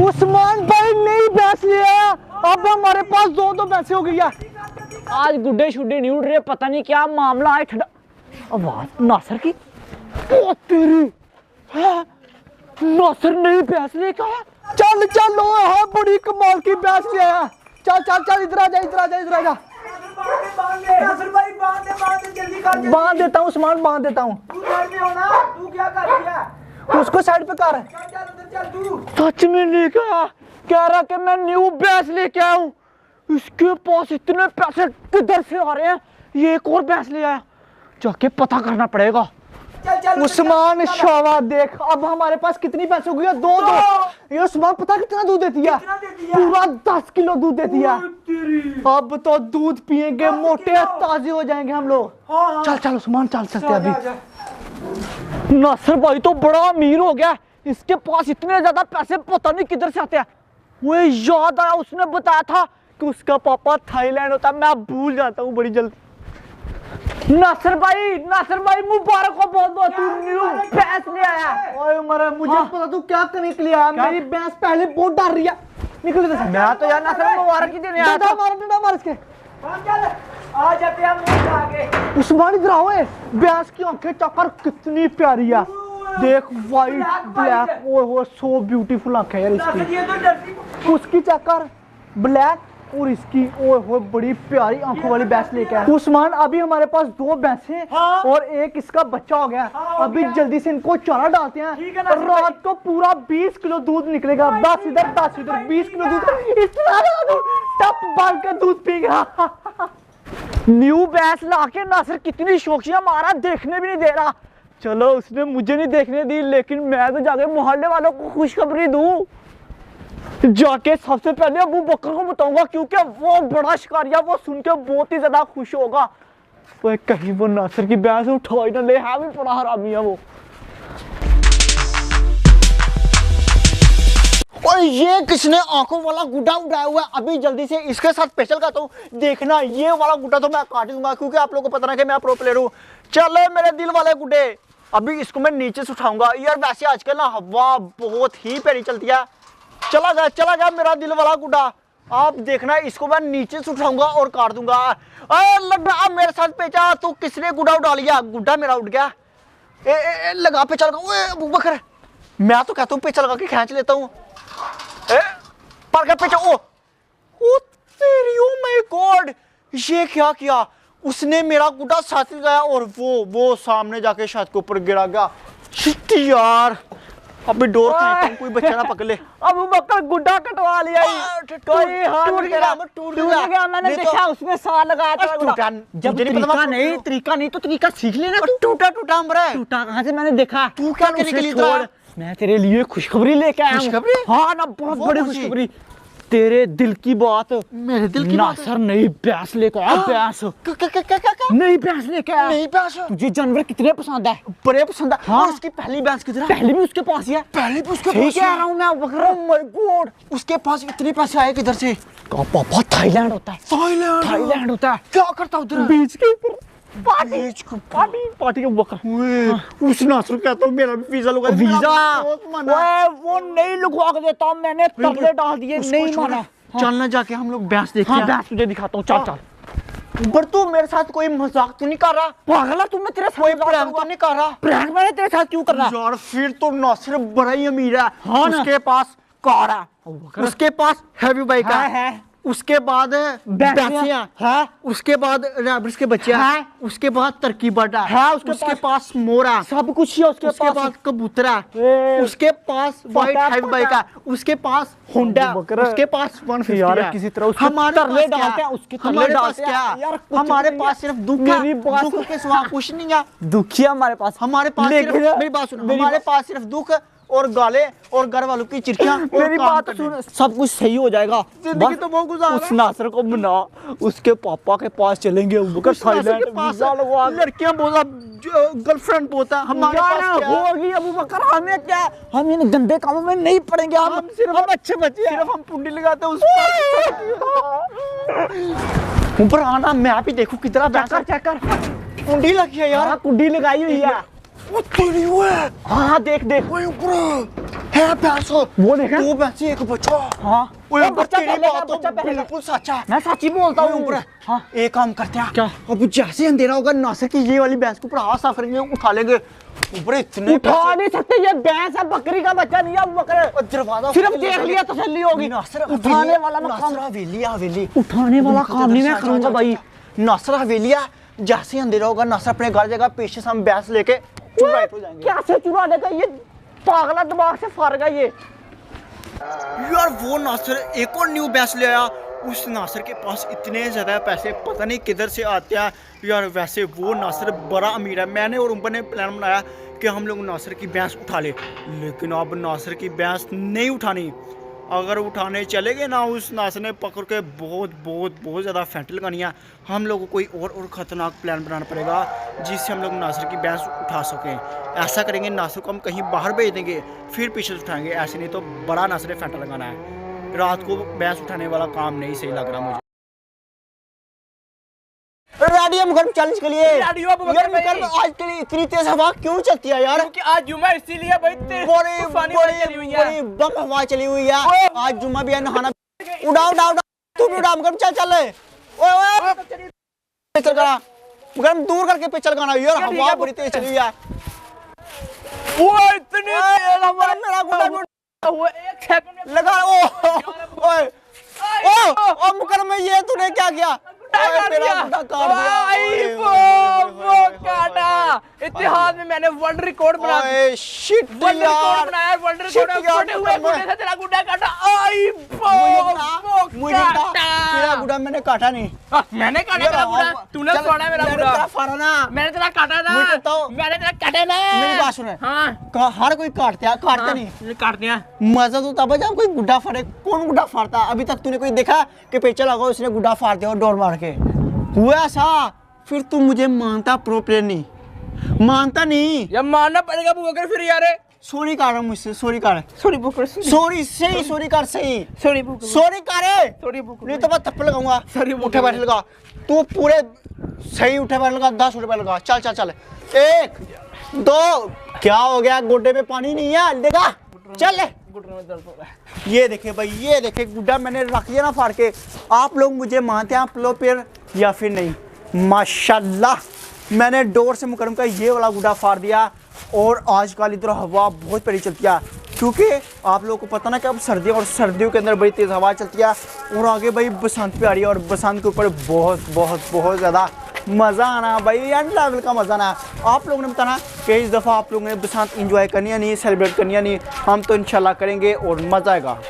उस्मान भाई नई भैंस ले आया। अब हमारे पास दो भैंसे हो गई है। आज गुड्डे शुड्डे नहीं उड़ रहे, पता नहीं क्या मामला है। ठंडा आवाज नासर की। ओ तेरी है नासर नई भैंस लेके आया। चल चल लो है बड़ी कमाल की भैंस ले आया। चल चल चल इधर आ जा इधर आ जा इधर आ जा। बांध देता हूँ उस्मान, बांध देता हूँ। तू क्या कर रही है? उसको साइड पे कर। सच में लेके आया, कह रहा कि मैं न्यू भैंस लेके आया हूँ। इसके पास इतने पैसे किधर से आ रहे हैं? ये एक और भैंस ले आया, जाके पता करना पड़ेगा। उस्मान शाबाश देख अब हमारे पास कितनी पैसे हो गई है? दो। ये उस्मान पता कितना दूध देती है? पूरा 10 किलो दूध देती है। अब तो दूध पिएंगे, मोटे ताजे हो जाएंगे हम लोग। चल चल उस्मान चल सकते अभी। नासिर भाई तो बड़ा अमीर हो गया, इसके पास इतने ज्यादा पैसे पता नहीं किधर से आते हैं। वो याद आया, उसने बताया था कि उसका पापा थाईलैंड होता है। मैं भूल जाता हूँ बड़ी जल्दी। नासिर भाई मुबारक हो बहुत बहुत, तू न्यू भैंस ले आया। ओए मरे मुझे पता तू क्या करने के लिए आया। मेरी भैंस पहले बहुत डर रही है। निकल इधर से। मैं तो यार नासिर मुबारक ही देने आया था। मार इसके। आ जाते हम आगे। उस्मान इधर आओ। भैंस की आंखें चक्कर कितनी प्यारी है। देख वाइट ब्लैक, ओए सो ब्यूटीफुल आंखें यार इसकी। ये तो डरती। उसकी चक्कर ब्लैक और इसकी ओए बड़ी प्यारी आंखों वाली भैंस लेके आया। उस्मान अभी हमारे पास 2 भैंसें हैं और एक इसका बच्चा हो गया। अभी जल्दी से इनको चारा डालते हैं। रात को पूरा 20 किलो दूध निकलेगा। 10 इधर 20 किलो दूध। इतना दूध टप बाल के दूध पीगा। न्यू भैंस लाके नासिर कितनी शौकिया मारा, देखने भी नहीं दे रहा। चलो उसने मुझे नहीं देखने दी, लेकिन मैं तो जाके मोहल्ले वालों को खुशखबरी दूं। जाके सबसे पहले अबू बकर को बताऊंगा, क्योंकि वो बड़ा शिकारिया, वो सुन के बहुत ही ज्यादा खुश होगा। तो कहीं वो नासिर की भैंस उठा ही ना ले, है भी बड़ा हरामी है वो। और ये किसने आंखों वाला गुड्डा उड़ाया हुआ है? अभी जल्दी से इसके साथ स्पेशल करता हूँ। देखना ये वाला गुड्डा तो मैं काट दूंगा, क्योंकि आप लोगों को पता ना कि मैं प्रो प्लेयर हूँ। चलो मेरे दिल वाले गुड्डे, अभी इसको मैं नीचे से उठाऊंगा। यार वैसे आजकल ना हवा बहुत ही प्यारी चलती है। चला गया मेरा दिल वाला गुड्डा। आप देखना इसको मैं नीचे से उठाऊंगा और काट दूंगा। लगा मेरे साथ पेचा। तो किसने गुड्डा उड़ा लिया? गुड्डा मेरा उड़ गया। लगा पेचा लगा। अबू बकर मैं तो कहता हूँ पेचा लगा के खींच लेता हूँ। पर का पेचा। ओ तेरी, ओ माय गॉड, ये क्या किया उसने? मेरा गुड्डा साथ गया और वो सामने जाके छत के ऊपर गिरा गया। यार अभी डोर खाता हूं, कोई बच्चा ना पकड़ ले। अबू बकर गुड्डा कटवा लिया। कोई टूट गया। मैंने देखा उसमें साल लगाया था। जब तरीका नहीं तो तरीका सीख लेना। टूटा कहाँ से? मैंने देखा। तू क्या करने के लिए था? मैं तेरे लिए खुशखबरी लेके आया हूँ। हाँ ना, बहुत बड़ी खुशखबरी। तेरे दिल की बात, मेरे दिल की बात। नासिर नई भैंस लेकर आया। भैंस नई भैंस लेकर आया। नई भैंस? तुझे जानवर कितने पसंद है? बड़े पसंद है। हाँ। उसकी पहली भैंस किधर है? पहले भी उसके पास ही है। पहले भी उसके ठीक पास कह रहा हूँ मैं बकर। ओह माय गॉड, उसके पास इतने पैसे आए किधर से? पापा थाईलैंड होता है। थाईलैंड होता है। क्या करता उधर? बीच के ऊपर पार्टी के बकर। उस नासिर कहता हूँ मेरा भी वीजा लगा। वो नहीं लुकवा के देता, मैंने तरले डाल दिए, नहीं माना। चलना जाके हम लोग भैंस देखते हैं। भैंस तुझे दिखाता हूँ, चल। पर तू मेरे साथ कोई मजाक तो नहीं कर रहा? पागल है तू, मैं तेरे साथ कोई प्रैंक तो नहीं कर रहा? प्रैंक मैंने तेरे साथ क्यों करना? यार फिर तो नासिर बड़ा ही अमीर है। हाँ ना। उसके पास कार है, उसके पास हैवी बाइक है, उसके बाद भैंसियां है, उसके बाद रैबिट्स के बच्चे हैं, उसके बाद टर्की बर्ड है, उसके पास मोर है, सब कुछ ही है उसके बाद कबूतर है, उसके पास वाइट हैवी बाइक है, उसके पास होंडा, उसके पास 150 है। किसी तरह हमारे तरले डालते हैं, उसके तरले डालते हैं यार। हमारे पास सिर्फ दुख है, दुख के सिवा कुछ नहीं है। दुखी है हमारे पास। हमारे पास सिर्फ, मेरी बात सुनो, हमारे पास सिर्फ दुख और गाले और घर वालों की चिट्ठियां। मेरी बात सुन, सब कुछ सही हो जाएगा। जिंदगी तो बहुत गुजार उस नासिर को मना, उसके पापा के पास चलेंगे। थाईलैंड वीजा लगवा। लड़कियां बहुत, गर्लफ्रेंड बहुत है हमारे पास। होगी अबू बकर, हमें क्या, हम इन गंदे कामों में नहीं पड़ेंगे। हम सिर्फ अच्छे बच्चे हैं, सिर्फ हम पुंडी लगाते हैं उस ऊपर। आना मैं भी देखूं कितना चेक कर पुंडी लगी है यार। कुंडी लगाई हुई है। वो तेरी वो है। हाँ देख देख ओए ऊपर है भैंस। वो देखा दो भैंस एक बच्चा। हाँ ओए वो बच्चा तेरी पहले का, बात तो बच्चा पहले का। बिल्कुल सच है। मैं सच्ची बोलता ओए हूँ ऊपर हाँ एक काम करते हैं क्या? अब जैसे अंधेरा होगा नासिर की ये वाली भैंस को ऊपर आवाज साफ करेंगे उठा लेंगे ऊपर इतने उठा नहीं सकते, ये भैंस है, बकरी का बच्चा नहीं है बकरे। दरवाजा सिर्फ देख लिया तसल्ली होगी। नासिर उठाने वाला मैं काम, नासिर हवेली हवेली उठाने वाला काम नहीं मैं करूंगा भाई। नासिर हवेलिया जैसे अंधेरा होगा नासिर अपने घर जाएगा, पीछे से हम भैंस लेके चुराए हो जाएंगे। कैसे चुरा लेगा ये, पागला दिमाग से फारगा ये। यार वो नासिर एक और न्यू भैंस ले आया। उस नासिर के पास इतने ज़्यादा पैसे पता नहीं किधर से आते हैं यार। वैसे वो नासिर बड़ा अमीर है। मैंने और उम्र ने प्लान बनाया कि हम लोग नासिर की भैंस उठा ले, लेकिन अब नासिर की भैंस नहीं उठानी। अगर उठाने चले गए ना उस नासिर ने पकड़ के बहुत बहुत बहुत ज़्यादा फेंट लगानी है। हम लोग को कोई और ख़तरनाक प्लान बनाना पड़ेगा जिससे हम लोग नासिर की भैंस उठा सकें। ऐसा करेंगे नासिर को हम कहीं बाहर भेज देंगे, फिर पीछे से उठाएंगे। ऐसे नहीं तो बड़ा नासिर फेंटा लगाना है। रात को भैंस उठाने वाला काम नहीं सही लग रहा मुझे। रेडी है मुकरम चैलेंज के लिए। रेडी हो मुकरम यार भाई। मुकरम आज के लिए इतनी तेज हवा क्यों चलती है यार? क्योंकि आज जुमा है, इसीलिए भाई बड़ी तूफानी हवा चली हुई है। बड़ी बम हवा चली हुई है। आज जुम्मा भी है, नहाना। उड़ाओ उड़ाओ उड़ाओ, तू भी उड़ा मुकरम, चल चल। ओए ओए पिचल गाना मुकरम, दूर करके पिचल गाना यार। हवा बड़ी तेज चली हुई है। वो इतनी तेज हवा, मेरा गुंडा वो एक सेकंड लगा। ओ ओए ओ मुकरम ये तूने क्या किया? इतिहास में मैंने वर्ल्ड रिकॉर्ड बना ओए शिट वर्ल्ड यार, रिकॉर्ड बनाया। वर्ल्ड रिकॉर्ड shit यार, छोटे हुए गुड्डे से तेरा गुड्डा काटा। आई मुझे तेरा गुड़ा मैंने काटा नहीं। मैंने काटा तेरा गुड्डा, तूने तोड़ा मेरा गुड्डा। फाड़ा ना, मैंने तेरा काटा ना, मुझे तो मैंने तेरा काटा ना। मेरी बात सुने। हाँ हर कोई काटते नहीं। काट दिया। मजा तो तब है जब कोई गुड्डा फाड़े। कौन गुड्डा फाड़ता? अभी तक तूने कोई देखा कि पेचा लगा उसने गुड्डा फाड़ दिया और डोर मार के? हुआ ऐसा? फिर तू मुझे मानता प्रो प्लेयर नहीं, मानता नहीं। यार मानना पड़ेगा बुकर फिर यार। सॉरी कर रहा हूं मुझसे, सॉरी कर। सॉरी बुकर, सॉरी सही, सॉरी कर सही, सॉरी बुकर, सॉरी कर। Sorry Booker. नहीं तो मैं थप्पड़ लगाऊंगा। Sorry, उठे बैठे लगा तू पूरे सही, उठे बैठे लगा 10 रुपए लगा। चल चल चल, 1 2 क्या हो गया? गोड्डे में पानी नहीं है, देखा? चल ले। घुटनों में दर्द हो रहा है। ये देखे भाई, ये देखे गुड्डा मैंने रख लिया ना फाड़ के। आप लोग मुझे मानते हैं प्रो प्लेयर या फिर नहीं? माशाल्लाह मैंने डोर से मुकरम का ये वाला गुड्डा फाड़ दिया। और आजकल इधर हवा बहुत बड़ी चलती है, क्योंकि आप लोगों को पता ना कि अब सर्दी, और सर्दियों के अंदर बड़ी तेज़ हवा चलती है। और आगे भाई बसंत पे आ रही है, और बसंत के ऊपर बहुत बहुत बहुत ज़्यादा मज़ा आना भाई, एंड लेवल का मज़ा आना। आप लोगों ने बताना कि इस दफ़ा आप लोगों ने बसंत इंजॉय करनी है नहीं, सेलिब्रेट करनी है नहीं? हम तो इंशाल्लाह करेंगे और मज़ा आएगा।